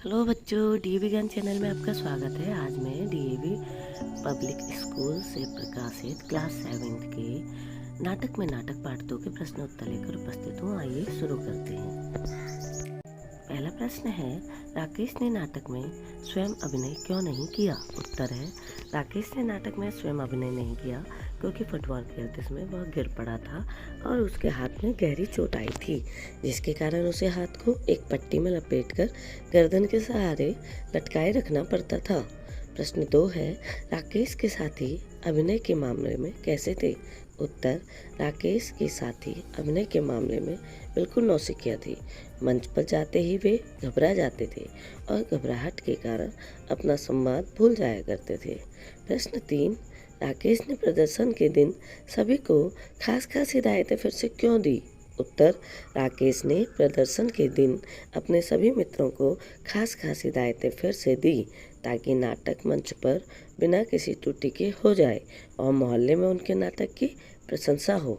Hello बच्चों, D विज्ञान channel में आपका स्वागत है। आज मैं डीएवी पब्लिक स्कूल से प्रकाशित क्लास 7 के नाटक में नाटक पार्ट 2 के प्रश्न उत्तर लेकर उपस्थित हूँ। आइए शुरू करते हैं। पहला प्रश्न है, राकेश ने नाटक में स्वयं अभिनय क्यों नहीं किया? उत्तर है, राकेश ने नाटक में स्वयं अभिनय नहीं किया क्योंकि फुटबॉल खेलते समय वह गिर पड़ा था और उसके हाथ में गहरी चोट आई थी, जिसके कारण उसे हाथ को एक पट्टी में लपेटकर गर्दन के सहारे लटकाए रखना पड़ता था। प्रश्न 2 है, राकेश के साथी अभिनय के मामले में कैसे थे? उत्तर, राकेश के साथी अभिनय के मामले में बिल्कुल नौसिखिया थी। मंच पर जाते ही वे घबरा जाते थे और घबराहट के कारण अपना संवाद भूल जाया करते थे। प्रश्न 3, राकेश ने प्रदर्शन के दिन सभी को खास हिदायतें फिर से क्यों दी? उत्तर, राकेश ने प्रदर्शन के दिन अपने सभी मित्रों को खास हिदायतें फिर से दी ताकि नाटक मंच पर बिना किसी त्रुटि के हो जाए और मोहल्ले में उनके नाटक की प्रशंसा हो।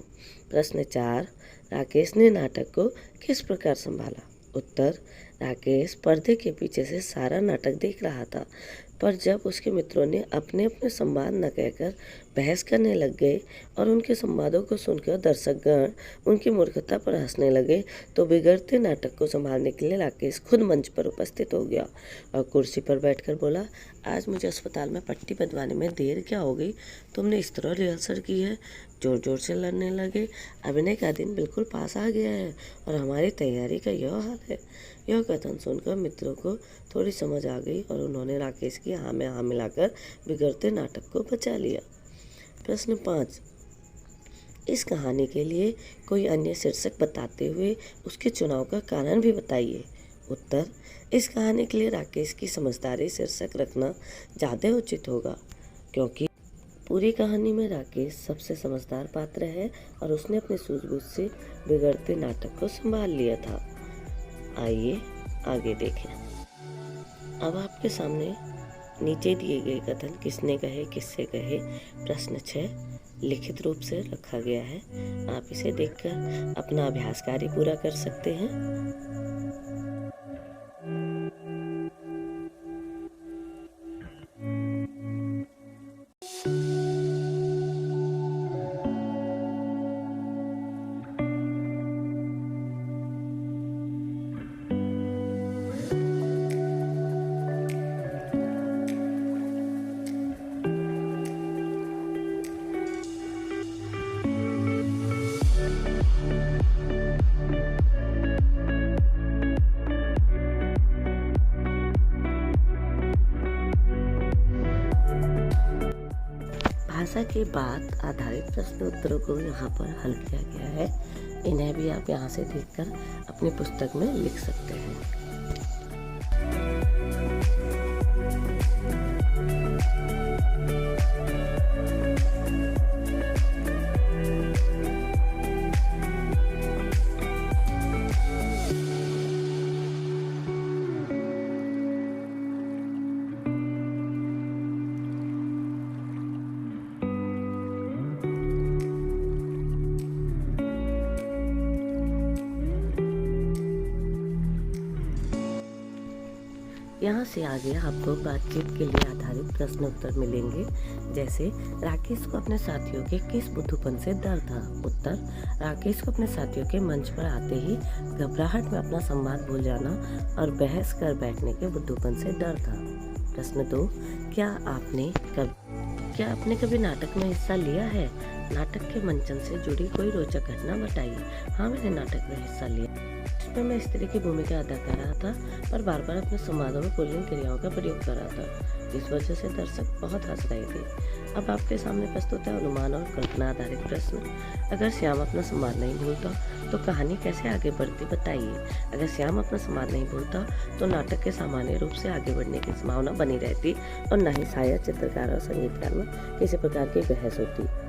प्रश्न 4, राकेश ने नाटक को किस प्रकार संभाला? उत्तर, राकेश पर्दे के पीछे से सारा नाटक देख रहा था, पर जब उसके मित्रों ने अपने अपने संवाद न कहकर बहस करने लग गए और उनके संवादों को सुनकर दर्शकगण उनकी मूर्खता पर हंसने लगे, तो बिगड़ते नाटक को संभालने के लिए राकेश खुद मंच पर उपस्थित हो गया और कुर्सी पर बैठकर बोला, आज मुझे अस्पताल में पट्टी बंधवाने में देर क्या हो गई? तुमने इस तरह रिहर्सल की है? जोर जोर से लड़ने लगे। अभिनय का दिन बिल्कुल पास आ गया है और हमारी तैयारी का यह हाल है। यह कथन सुनकर मित्रों को थोड़ी समझ आ गई और उन्होंने राकेश की हाँ में हाँ मिलाकर बिगड़ते नाटक को बचा लिया। प्रश्न 5, इस कहानी के लिए कोई अन्य शीर्षक बताते हुए उसके चुनाव का कारण भी बताइए। उत्तर, इस कहानी के लिए राकेश की समझदारी शीर्षक रखना ज़्यादा उचित होगा क्योंकि पूरी कहानी में राकेश सबसे समझदार पात्र है और उसने अपनी सूझबूझ से बिगड़ते नाटक को संभाल लिया था। आइए आगे देखें। अब आपके सामने नीचे दिए गए कथन किसने कहे, किससे कहे, प्रश्न 6 लिखित रूप से रखा गया है। आप इसे देखकर अपना अभ्यास कार्य पूरा कर सकते हैं। भाषा के बाद आधारित प्रश्न उत्तरों को यहाँ पर हल किया गया है। इन्हें भी आप यहाँ से देखकर अपनी पुस्तक में लिख सकते हैं। यहाँ से आगे आपको बातचीत के लिए आधारित प्रश्न उत्तर मिलेंगे, जैसे राकेश को अपने साथियों के किस बुद्धूपन से डर था? उत्तर, राकेश को अपने साथियों के मंच पर आते ही घबराहट में अपना संवाद भूल जाना और बहस कर बैठने के बुद्धूपन से डर था। प्रश्न 2, क्या आपने कभी नाटक में हिस्सा लिया है? नाटक के मंचन से जुड़ी कोई रोचक घटना बताइए। हाँ, मैंने नाटक में हिस्सा लिया। इसमें मैं स्त्री की भूमिका अदा कर रहा था और बार बार अपने संवादों में पुल्लिंग क्रियाओं का प्रयोग कर रहा था, जिस वजह से दर्शक बहुत हंस रहे थे। अब आपके सामने प्रस्तुत है अनुमान और कल्पना आधारित प्रश्न। अगर श्याम अपना संवाद नहीं भूलता तो कहानी कैसे आगे बढ़ती बताइए। अगर श्याम अपना संवाद नहीं भूलता तो नाटक के सामान्य रूप से आगे बढ़ने की संभावना बनी रहती और न ही शायद चित्रकार और संगीतकार में किसी प्रकार की बहस होती।